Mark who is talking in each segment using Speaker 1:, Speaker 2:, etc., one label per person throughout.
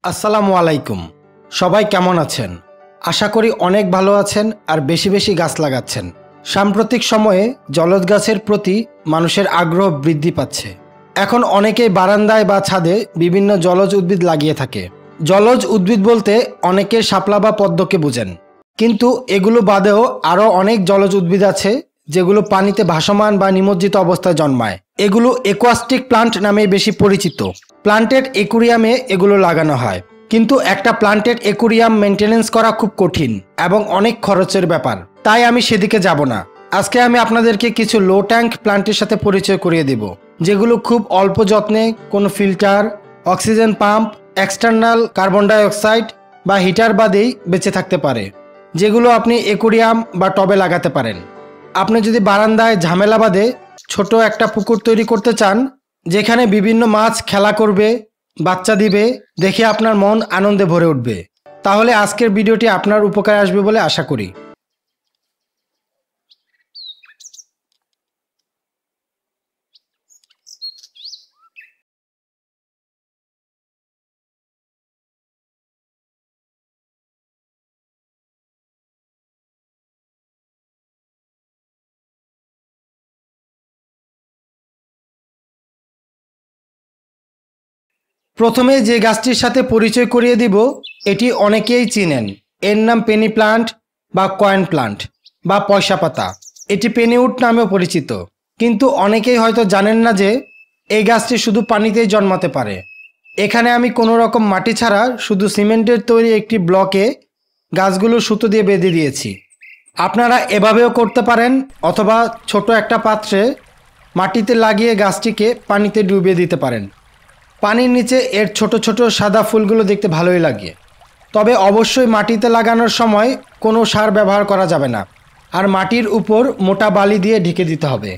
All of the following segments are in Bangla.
Speaker 1: আসসালামু আলাইকুম। সবাই কেমন আছেন? আশা করি অনেক ভালো আছেন আর বেশি বেশি গাছ লাগাচ্ছেন। সাম্প্রতিক সময়ে জলজ গাছের প্রতি মানুষের আগ্রহ বৃদ্ধি পাচ্ছে। এখন অনেকেই বারান্দায় বা ছাদে বিভিন্ন জলজ উদ্ভিদ লাগিয়ে থাকে। জলজ উদ্ভিদ বলতে অনেকে শাপলা বা পদ্মকে বোঝেন, কিন্তু এগুলো বাদেও আরও অনেক জলজ উদ্ভিদ আছে যেগুলো পানিতে ভাসমান বা নিমজ্জিত অবস্থায় জন্মায়। এগুলো অ্যাকোয়াস্টিক প্লান্ট নামে বেশি পরিচিত। প্লান্টেড অ্যাকুরিয়ামে এগুলো লাগানো হয়, কিন্তু একটা প্লান্টেড অ্যাকুরিয়াম মেনটেনেন্স করা খুব কঠিন এবং অনেক খরচের ব্যাপার। তাই আমি সেদিকে যাব না। আজকে আমি আপনাদেরকে কিছু লো ট্যাঙ্ক প্লান্টের সাথে পরিচয় করিয়ে দেব, যেগুলো খুব অল্প যত্নে, কোনো filter, oxygen pump, external carbon dioxide বা হিটার বাদেই বেঁচে থাকতে পারে, যেগুলো আপনি অ্যাকুরিয়াম বা টবে লাগাতে পারেন। আপনি যদি বারান্দায় ঝামেলা বাদে ছোট একটা পুকুর তৈরি করতে চান, যেখানে বিভিন্ন মাছ খেলা করবে, বাচ্চা দিবে, দেখে আপনার মন আনন্দে ভরে উঠবে, তাহলে আজকের ভিডিওটি আপনার উপকারে আসবে বলে আশা করি। প্রথমে যে গাছটির সাথে পরিচয় করিয়ে দিব, এটি অনেকেই চিনেন। এর নাম পেনি প্লান্ট বা কয়েন প্লান্ট বা পয়সা পাতা। এটি পেনিউড নামেও পরিচিত, কিন্তু অনেকেই হয়তো জানেন না যে এই গাছটি শুধু পানিতেই জন্মাতে পারে। এখানে আমি কোনো রকম মাটি ছাড়া শুধু সিমেন্টের তৈরি একটি ব্লকে গাছগুলো সুতো দিয়ে বেঁধে দিয়েছি। আপনারা এভাবেও করতে পারেন, অথবা ছোট একটা পাত্রে মাটিতে লাগিয়ে গাছটিকে পানিতে ডুবিয়ে দিতে পারেন। পানির নিচে এর ছোট ছোট সাদা ফুলগুলো দেখতে ভালোই লাগে। তবে অবশ্যই মাটিতে লাগানোর সময় কোনো সার ব্যবহার করা যাবে না, আর মাটির উপর মোটা বালি দিয়ে ঢেকে দিতে হবে।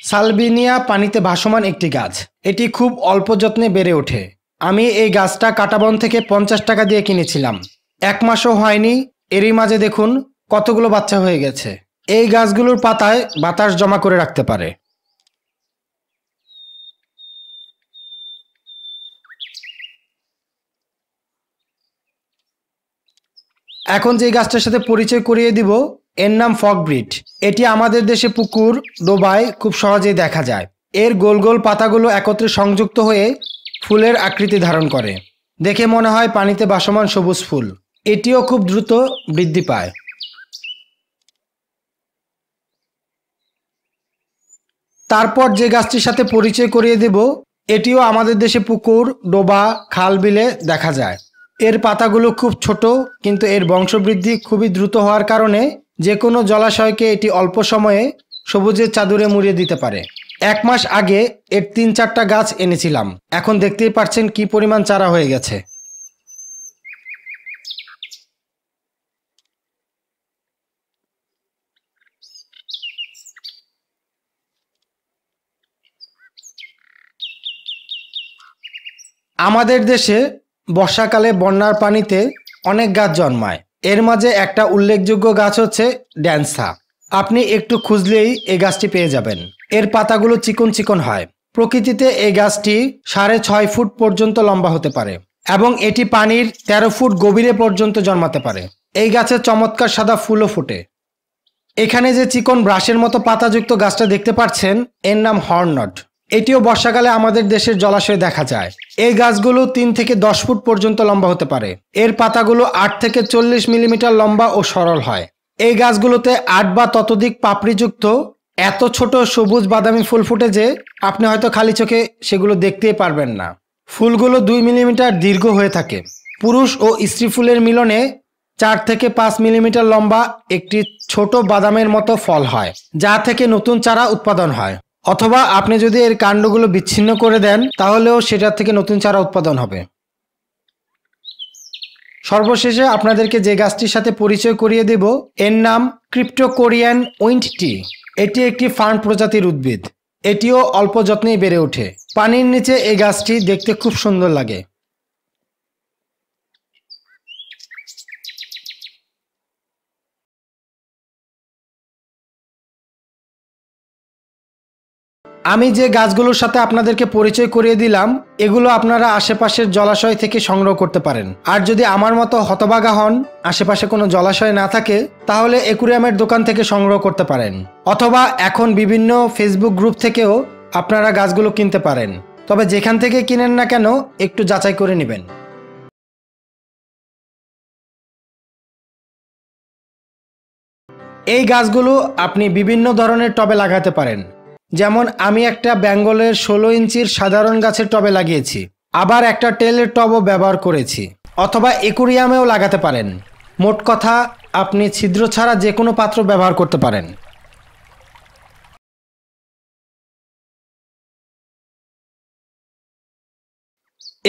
Speaker 1: সালভিনিয়া পানিতে ভাসমান একটি গাছ। এটি খুব অল্প যত্নে বেড়ে ওঠে। আমি এই গাছটা কাটাবন থেকে 50 টাকা দিয়ে কিনেছিলাম। 1 মাসও হয়নি, এরই মাঝে দেখুন কতগুলো বাচ্চা হয়ে গেছে। এই গাছগুলোর পাতায় বাতাস জমা করে রাখতে পারে। এখন যে গাছটার সাথে পরিচয় করিয়ে দিব, এর নাম ফগব্রিট। এটি আমাদের দেশে পুকুর, ডোবায় খুব সহজেই দেখা যায়। এর গোল গোল পাতাগুলো একত্রে সংযুক্ত হয়ে ফুলের আকৃতি ধারণ করে। দেখে মনে হয় পানিতে ভাসমান সবুজ ফুল। এটিও খুব দ্রুত বৃদ্ধি পায়। তারপর যে গাছটির সাথে পরিচয় করিয়ে দেব, এটিও আমাদের দেশে পুকুর, ডোবা, খাল বিলে দেখা যায়। এর পাতাগুলো খুব ছোট, কিন্তু এর বংশবৃদ্ধি খুবই দ্রুত হওয়ার কারণে যে কোনো জলাশয়কে এটি অল্প সময়ে সবুজের চাদরে মুড়িয়ে দিতে পারে। 1 মাস আগে এর 3-4টা গাছ এনেছিলাম। এখন দেখতেই পাচ্ছেন কি পরিমাণ চারা হয়ে গেছে। আমাদের দেশে বর্ষাকালে বন্যার পানিতে অনেক গাছ জন্মায়। এর মাঝে একটা উল্লেখযোগ্য গাছ হচ্ছে ড্যান্সা। আপনি একটু খুঁজলেই এই গাছটি পেয়ে যাবেন। এর পাতাগুলো চিকন চিকন হয়। প্রকৃতিতে এই গাছটি 6.5 ফুট পর্যন্ত লম্বা হতে পারে এবং এটি পানির 13 ফুট গভীরে পর্যন্ত জন্মাতে পারে। এই গাছের চমৎকার সাদা ফুলও ফোটে। এখানে যে চিকন ব্রাশের মতো পাতাযুক্ত গাছটা দেখতে পাচ্ছেন, এর নাম হর্নট। এটিও বর্ষাকালে আমাদের দেশের জলাশয়ে দেখা যায়। এই গাছগুলো 3 থেকে 10 ফুট পর্যন্ত লম্বা হতে পারে। এর পাতাগুলো 8 থেকে 40 মিলিমিটার লম্বা ও সরল হয়। এই গাছগুলোতে 8 বা ততোধিক পাপড়িযুক্ত এত ছোট সবুজ বাদামি ফুল ফুটে যে আপনি হয়তো খালি চোখে সেগুলো দেখতেই পারবেন না। ফুলগুলো 2 মিলিমিটার দীর্ঘ হয়ে থাকে। পুরুষ ও স্ত্রী ফুলের মিলনে 4 থেকে 5 মিলিমিটার লম্বা একটি ছোট বাদামের মতো ফল হয়, যা থেকে নতুন চারা উৎপাদন হয়। অথবা আপনি যদি এর কাণ্ডগুলো বিচ্ছিন্ন করে দেন, তাহলেও সেটার থেকে নতুন চারা উৎপাদন হবে। সর্বশেষে আপনাদেরকে যে গাছটির সাথে পরিচয় করিয়ে দেব, এর নাম ক্রিপ্টোকোরিয়ান উইন্ড টি। এটি একটি ফার্ন প্রজাতির উদ্ভিদ। এটিও অল্প যত্নেই বেড়ে ওঠে। পানির নিচে এই গাছটি দেখতে খুব সুন্দর লাগে। আমি যে গাছগুলোর সাথে আপনাদেরকে পরিচয় করিয়ে দিলাম এগুলো আপনারা আশেপাশের জলাশয় থেকে সংগ্রহ করতে পারেন। আর যদি আমার মতো হতভাগা হন, আশেপাশে কোনো জলাশয় না থাকে, তাহলে অ্যাকুরিয়ামের দোকান থেকে সংগ্রহ করতে পারেন, অথবা এখন বিভিন্ন ফেসবুক গ্রুপ থেকেও আপনারা গাছগুলো কিনতে পারেন। তবে যেখান থেকে কিনেন না কেন একটু যাচাই করে নেবেন। এই গাছগুলো আপনি বিভিন্ন ধরনের টবে লাগাতে পারেন। যেমন আমি একটা বেঙ্গলের 16 ইঞ্চির সাধারণ গাছের টবে লাগিয়েছি, আবার একটা টেলের টবও ব্যবহার করেছি, অথবা অ্যাকুরিয়ামেও লাগাতে পারেন। মোট কথা আপনি ছিদ্র ছাড়া যে কোনো পাত্র ব্যবহার করতে পারেন।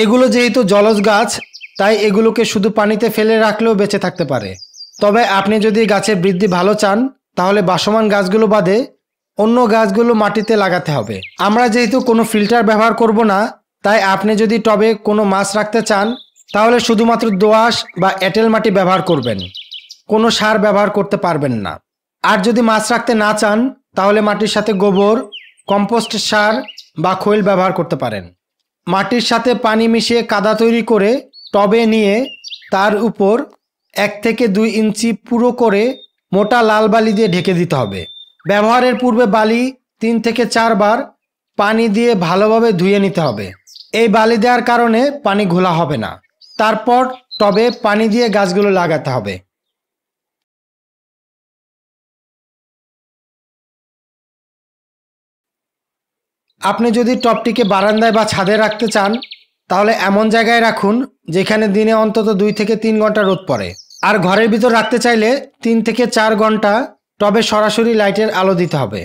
Speaker 1: এগুলো যেহেতু জলজ গাছ, তাই এগুলোকে শুধু পানিতে ফেলে রাখলেও বেঁচে থাকতে পারে। তবে আপনি যদি গাছের বৃদ্ধি ভালো চান, তাহলে ভাসমান গাছগুলো বাদে অন্য গাছগুলো মাটিতে লাগাতে হবে। আমরা যেহেতু কোনো ফিল্টার ব্যবহার করব না, তাই আপনি যদি টবে কোনো মাছ রাখতে চান, তাহলে শুধুমাত্র দোআঁশ বা এঁটেল মাটি ব্যবহার করবেন, কোনো সার ব্যবহার করতে পারবেন না। আর যদি মাছ রাখতে না চান, তাহলে মাটির সাথে গোবর, কম্পোস্ট সার বা খৈল ব্যবহার করতে পারেন। মাটির সাথে পানি মিশিয়ে কাদা তৈরি করে টবে নিয়ে তার উপর 1 থেকে 2 ইঞ্চি পুরো করে মোটা লাল বালি দিয়ে ঢেকে দিতে হবে। ব্যবহারের পূর্বে বালি 3 থেকে 4 বার পানি দিয়ে ভালোভাবে ধুয়ে নিতে হবে। এই বালি দেওয়ার কারণে পানি ঘোলা হবে না। তারপর টবে পানি দিয়ে গাছগুলো লাগাতে হবে। আপনি যদি টবটিকে বারান্দায় বা ছাদে রাখতে চান, তাহলে এমন জায়গায় রাখুন যেখানে দিনে অন্তত 2 থেকে 3 ঘন্টা রোদ পড়ে। আর ঘরের ভিতর রাখতে চাইলে 3 থেকে 4 ঘন্টা টবে সরাসরি লাইটের আলো দিতে হবে।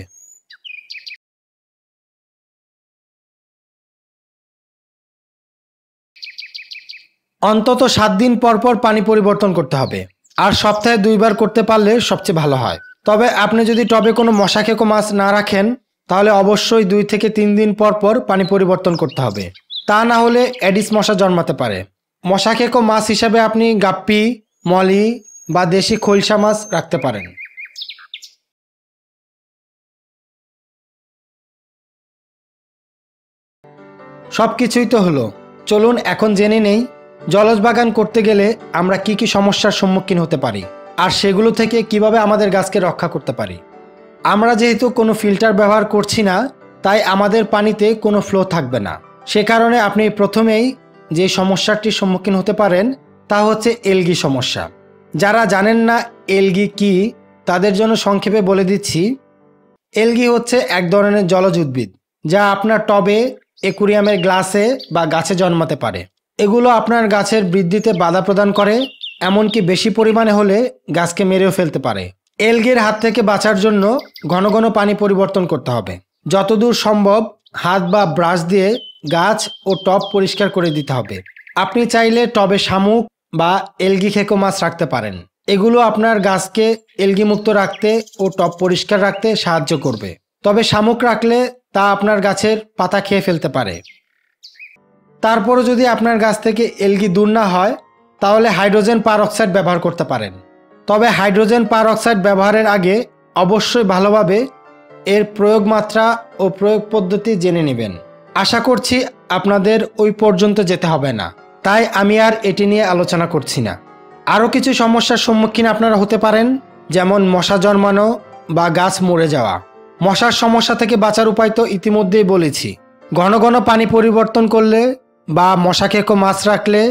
Speaker 1: অন্তত 7 দিন পর পর পানি পরিবর্তন করতে হবে, আর সপ্তাহে 2 বার করতে পারলে সবচেয়ে ভালো হয়। তবে আপনি যদি টবে কোনো মশা খেকো মাছ না রাখেন, তাহলে অবশ্যই 2 থেকে 3 দিন পর পর পানি পরিবর্তন করতে হবে। তা না হলে অ্যাডিস মশা জন্মাতে পারে। মশা খেকো মাছ হিসাবে আপনি গাপ্পি, মলি বা দেশি খৈলসা মাছ রাখতে পারেন। সব কিছুই তো হলো, চলুন এখন জেনে নেই জলজ বাগান করতে গেলে আমরা কি কি সমস্যার সম্মুখীন হতে পারি, আর সেগুলো থেকে কিভাবে আমাদের গাছকে রক্ষা করতে পারি। আমরা যেহেতু কোনো ফিল্টার ব্যবহার করছি না, তাই আমাদের পানিতে কোনো ফ্লো থাকবে না। সে কারণে আপনি প্রথমেই যে সমস্যাটির সম্মুখীন হতে পারেন তা হচ্ছে এলগি সমস্যা। যারা জানেন না এলগি কি, তাদের জন্য সংক্ষেপে বলে দিচ্ছি। এলগি হচ্ছে এক ধরনের জলজ উদ্ভিদ, যা আপনার টবে, অ্যাকুরিয়ামের গ্লাসে বা গাছে জন্মাতে পারে। এগুলো আপনার গাছের বৃদ্ধিতে বাধা প্রদান করে, এমনকি বেশি পরিমাণে হলে গাছকে মেরেও ফেলতে পারে। এলগির হাত থেকে বাঁচার জন্য ঘন ঘন পানি পরিবর্তন করতে হবে। যতদূর সম্ভব হাত বা ব্রাশ দিয়ে গাছ ও টব পরিষ্কার করে দিতে হবে। আপনি চাইলে টবে শামুক বা এলগি খেকো মাছ রাখতে পারেন। এগুলো আপনার গাছকে এলগি মুক্ত রাখতে ও টব পরিষ্কার রাখতে সাহায্য করবে। তবে শামুক রাখলে তা আপনার গাছের পাতা খেয়ে ফেলতে পারে। তারপরও যদি আপনার গাছ থেকে এলগি দূর না হয়, তাহলে হাইড্রোজেন পারঅক্সাইড ব্যবহার করতে পারেন। তবে হাইড্রোজেন পারঅক্সাইড ব্যবহারের আগে অবশ্যই ভালোভাবে এর প্রয়োগ মাত্রা ও প্রয়োগ পদ্ধতি জেনে নেবেন। আশা করছি আপনাদের ওই পর্যন্ত যেতে হবে না, তাই আমি আর এটি নিয়ে আলোচনা করছি না। আরও কিছু সমস্যার সম্মুখীন আপনারা হতে পারেন, যেমন মশা জন্মানো বা গাছ মরে যাওয়া। মশার সমস্যা থেকে বাঁচার উপায় তো ইতিমধ্যেই বলেছি। ঘন ঘন পানি পরিবর্তন করলে বা মশা খেকো মাছ রাখলে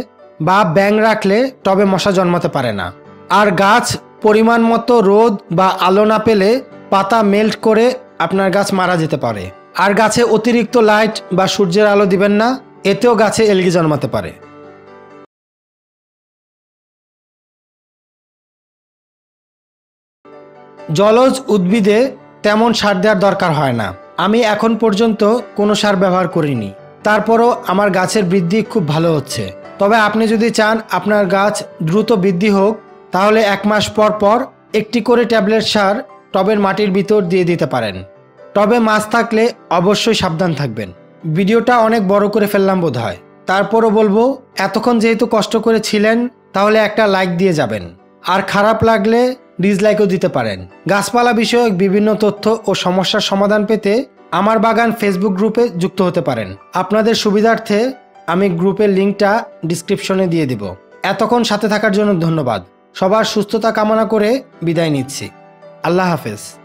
Speaker 1: বা ব্যাঙ রাখলে টবে মশা জন্মাতে পারে না। আর গাছ পরিমাণ মতো রোদ বা আলো না পেলে পাতা মেল্ট করে আপনার গাছ মারা যেতে পারে। আর গাছে অতিরিক্ত লাইট বা সূর্যের আলো দিবেন না, এতেও গাছে এলগি জন্মাতে পারে। জলজ উদ্ভিদে তেমন সার দেওয়ার দরকার হয় না। আমি এখন পর্যন্ত কোনো সার ব্যবহার করিনি, তারপরও আমার গাছের বৃদ্ধি খুব ভালো হচ্ছে। তবে আপনি যদি চান আপনার গাছ দ্রুত বৃদ্ধি হোক, তাহলে 1 মাস পর পর একটি করে ট্যাবলেট সার টবের মাটির ভিতর দিয়ে দিতে পারেন। টবে মাছ থাকলে অবশ্যই সাবধান থাকবেন। ভিডিওটা অনেক বড় করে ফেললাম বোধহয়, তারপরও বলবো, এতক্ষণ যেহেতু কষ্ট করে ছিলেন, তাহলে একটা লাইক দিয়ে যাবেন। আর খারাপ লাগলে ডিসলাইকও দিতে পারেন। গাছপালা বিষয়ক বিভিন্ন তথ্য ও সমস্যার সমাধান পেতে আমার বাগান ফেসবুক গ্রুপে যুক্ত হতে পারেন। আপনাদের সুবিধার্থে আমি গ্রুপের লিঙ্কটা ডিসক্রিপশনে দিয়ে দিব। এতক্ষণ সাথে থাকার জন্য ধন্যবাদ। সবার সুস্থতা কামনা করে বিদায় নিচ্ছি। আল্লাহ হাফেজ।